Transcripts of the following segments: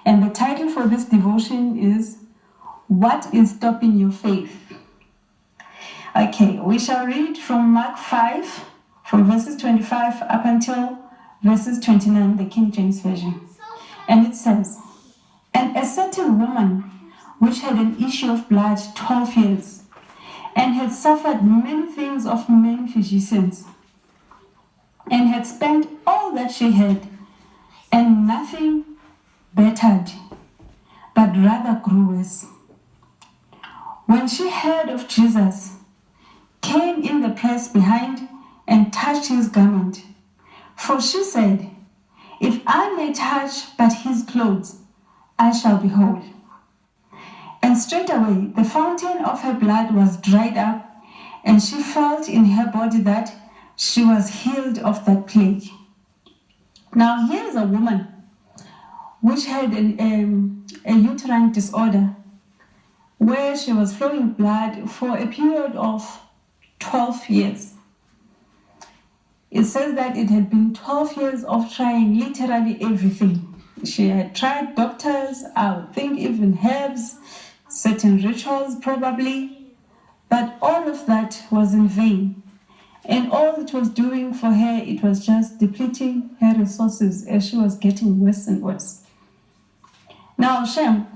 And the title for this devotion is, What is Stopping Your Faith? Okay, we shall read from Mark 5, from verses 25 up until verses 29, the King James Version. And it says, And a certain woman, which had an issue of blood 12 years, and had suffered many things of many physicians, and had spent all that she had, and nothing bettered, but rather grew worse. When she heard of Jesus, came in the press behind and touched his garment. For she said, If I may touch but his clothes, I shall be whole. And straightway the fountain of her blood was dried up, and she felt in her body that she was healed of that plague. Now here is a woman which had a uterine disorder, where she was flowing blood for a period of 12 years. It says that it had been 12 years of trying literally everything. She had tried doctors, I would think even herbs, certain rituals probably, but all of that was in vain. And all it was doing for her, it was just depleting her resources as she was getting worse and worse. Now, Shem,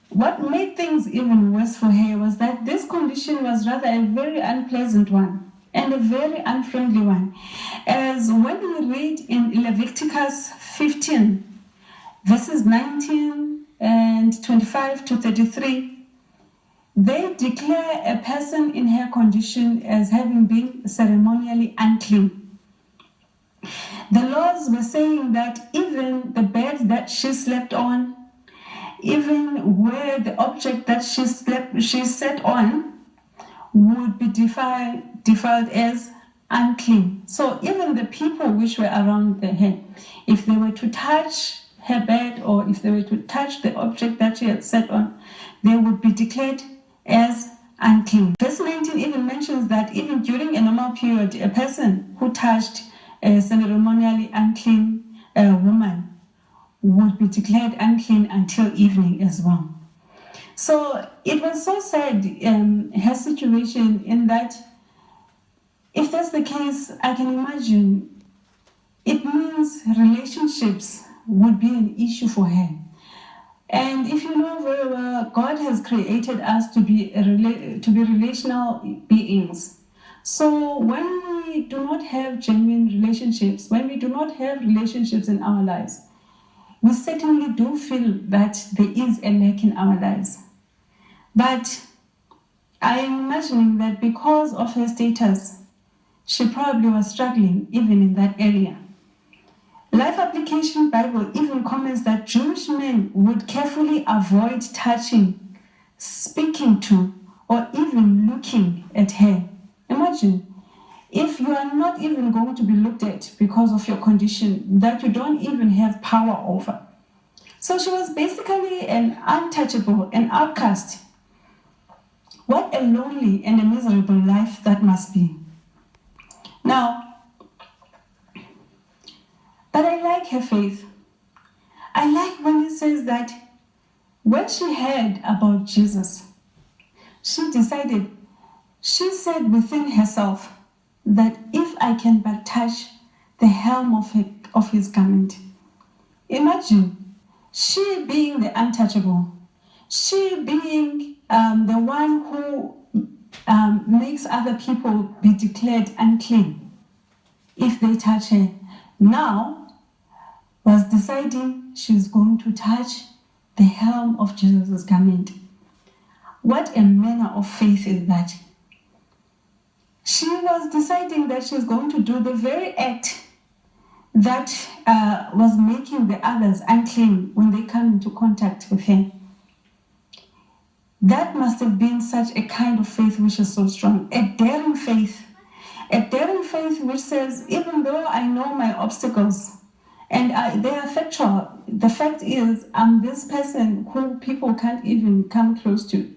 what made things even worse for her was that this condition was rather a very unpleasant one and a very unfriendly one. As when we read in Leviticus 15, verses 19 and 25 to 33, they declare a person in her condition as having been ceremonially unclean. The laws were saying that even the bed that she slept on, even where the object that she sat on would be defiled as unclean. So even the people which were around her, if they were to touch her bed or if they were to touch the object that she had sat on, they would be declared as unclean. Verse 19 even mentions that even during a normal period, a person who touched a ceremonially unclean woman would be declared unclean until evening as well. So it was so sad, her situation, in that if that's the case, I can imagine it means relationships would be an issue for her. And if you know very well, God has created us to be relational beings. So when we do not have genuine relationships, when we do not have relationships in our lives, we certainly do feel that there is a lack in our lives. But I am imagining that because of her status, she probably was struggling even in that area. Life Application Bible even comments that Jewish men would carefully avoid touching, speaking to, or even looking at her. Imagine, if you are not even going to be looked at because of your condition that you don't even have power over. So she was basically an untouchable, an outcast. What a lonely and a miserable life that must be. Now, but I like her faith. I like when it says that when she heard about Jesus, she said within herself that if I can but touch the hem of his garment. Imagine, she being the untouchable, she being the one who makes other people be declared unclean if they touch her, now was deciding she's going to touch the hem of Jesus' garment. What a manner of faith is that? She was deciding that she's going to do the very act that was making the others unclean when they come into contact with her. That must have been such a kind of faith which is so strong. A daring faith which says, even though I know my obstacles and they are factual, the fact is I'm this person who people can't even come close to.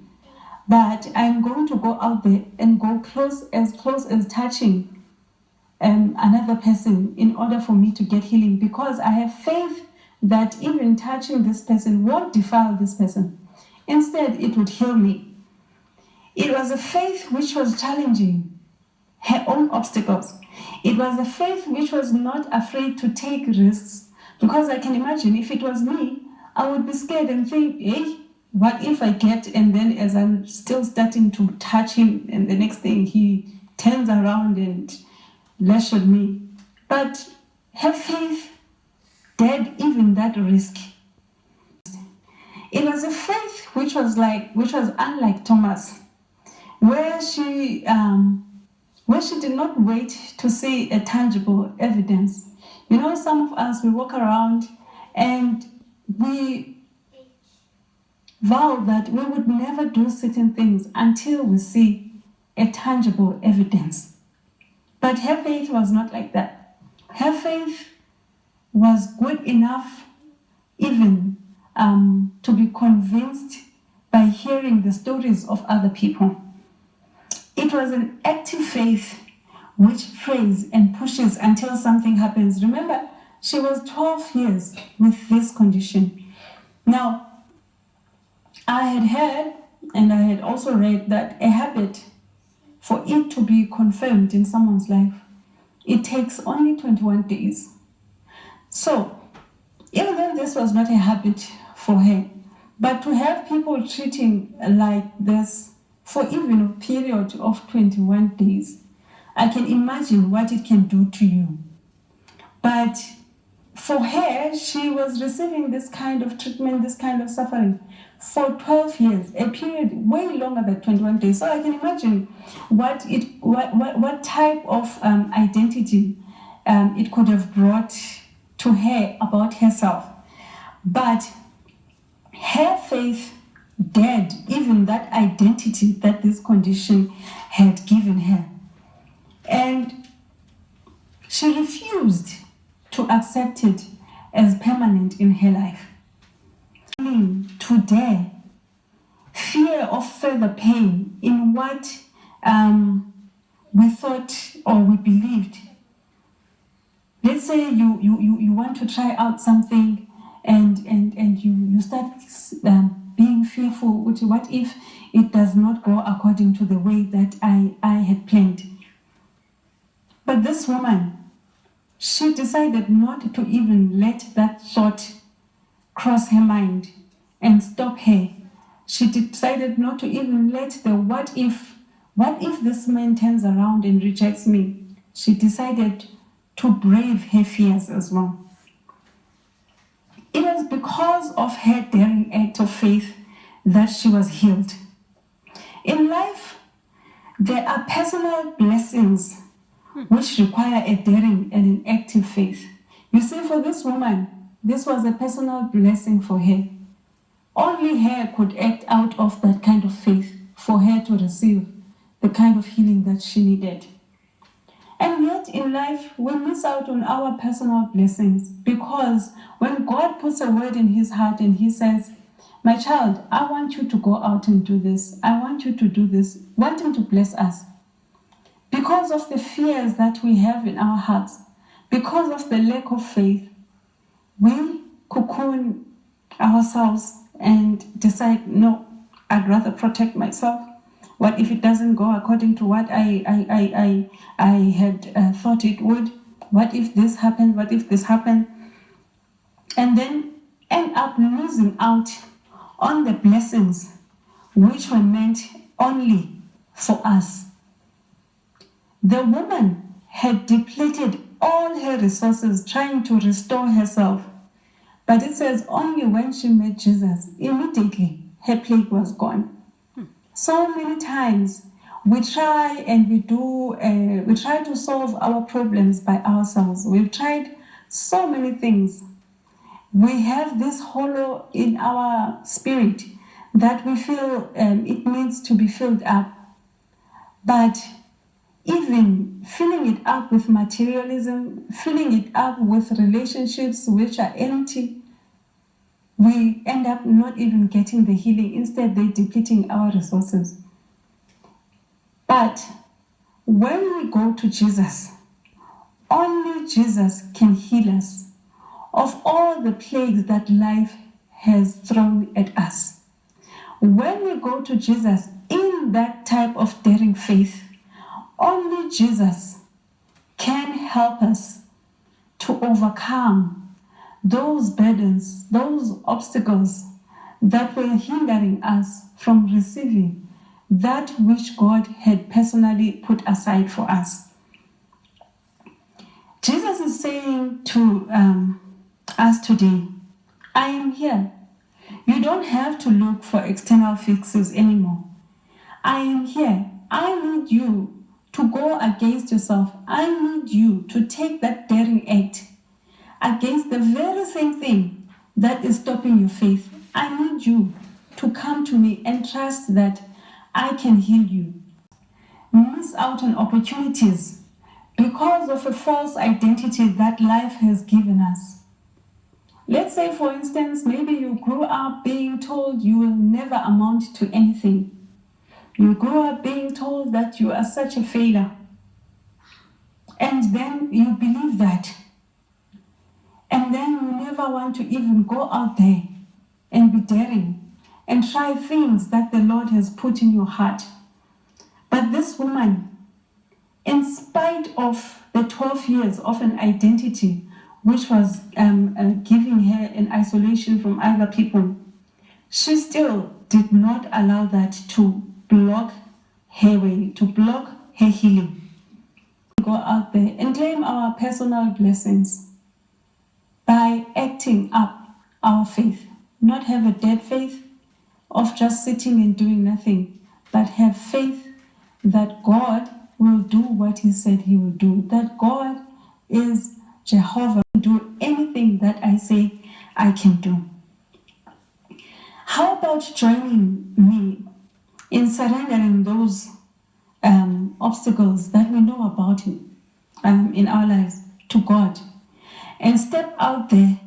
But I'm going to go out there and go close as touching another person in order for me to get healing, because I have faith that even touching this person won't defile this person. Instead, it would heal me. It was a faith which was challenging her own obstacles. It was a faith which was not afraid to take risks, because I can imagine if it was me, I would be scared and think, hey, what if I get, and then as I'm still starting to touch him, and the next thing he turns around and lashed me. But her faith dared even that risk. It was a faith which was unlike Thomas, where she did not wait to see a tangible evidence. You know, some of us, we walk around and we vow that we would never do certain things until we see a tangible evidence. But her faith was not like that. Her faith was good enough even to be convinced by hearing the stories of other people. It was an active faith which prays and pushes until something happens. Remember, she was 12 years with this condition. Now, I had heard and I had also read that a habit, for it to be confirmed in someone's life, it takes only 21 days. So, even though this was not a habit for her, but to have people treating like this for even a period of 21 days, I can imagine what it can do to you. But for her, she was receiving this kind of treatment, this kind of suffering for 12 years, a period way longer than 21 days. So I can imagine what type of identity it could have brought to her about herself. But her faith dared even that identity that this condition had given her. And she refused to accept it as permanent in her life. To dare fear of further pain in what we thought or we believed. Let's say you want to try out something and you start being fearful. What if it does not go according to the way that I had planned? But this woman, she decided not to even let that thought cross her mind and stop her. She decided not to even let the what if this man turns around and rejects me. She decided to brave her fears as well. It was because of her daring act of faith that she was healed. In life, there are personal blessings which require a daring and an active faith. You see, for this woman, this was a personal blessing for her. Only her could act out of that kind of faith for her to receive the kind of healing that she needed. And yet in life, we miss out on our personal blessings, because when God puts a word in his heart and he says, my child, I want you to go out and do this. I want you to do this, wanting to bless us. Because of the fears that we have in our hearts, because of the lack of faith, we cocoon ourselves and decide, no, I'd rather protect myself. What if it doesn't go according to what I had thought it would? What if this happened? What if this happened? And then end up losing out on the blessings which were meant only for us. The woman had depleted all her resources trying to restore herself. But it says only when she met Jesus, immediately her plague was gone. So many times we try and we try to solve our problems by ourselves. We've tried so many things. We have this hollow in our spirit that we feel it needs to be filled up. But even filling it up with materialism, filling it up with relationships which are empty, we end up not even getting the healing. Instead, they're depleting our resources. But when we go to Jesus, only Jesus can heal us. of all the plagues that life has thrown at us. When we go to Jesus in that type of daring faith, only Jesus can help us to overcome those burdens, those obstacles that were hindering us from receiving that which God had personally put aside for us. Jesus is saying to us today, I am here. You don't have to look for external fixes anymore. I am here. I need you to go against yourself. I need you to take that daring act against the very same thing that is stopping your faith. I need you to come to me and trust that I can heal you. Miss out on opportunities because of a false identity that life has given us. Let's say, for instance, maybe you grew up being told you will never amount to anything. You grew up being told that you are such a failure. And then you believe that. And then you never want to even go out there and be daring and try things that the Lord has put in your heart. But this woman, in spite of the 12 years of an identity which was giving her in isolation from other people, she still did not allow that to block her way, to block her healing. Go out there and claim our personal blessings by acting up our faith. Not have a dead faith of just sitting and doing nothing, but have faith that God will do what He said He will do, that God is Jehovah, do anything that I say I can do. How about joining me in surrendering those obstacles that we know about in our lives to God, and step out there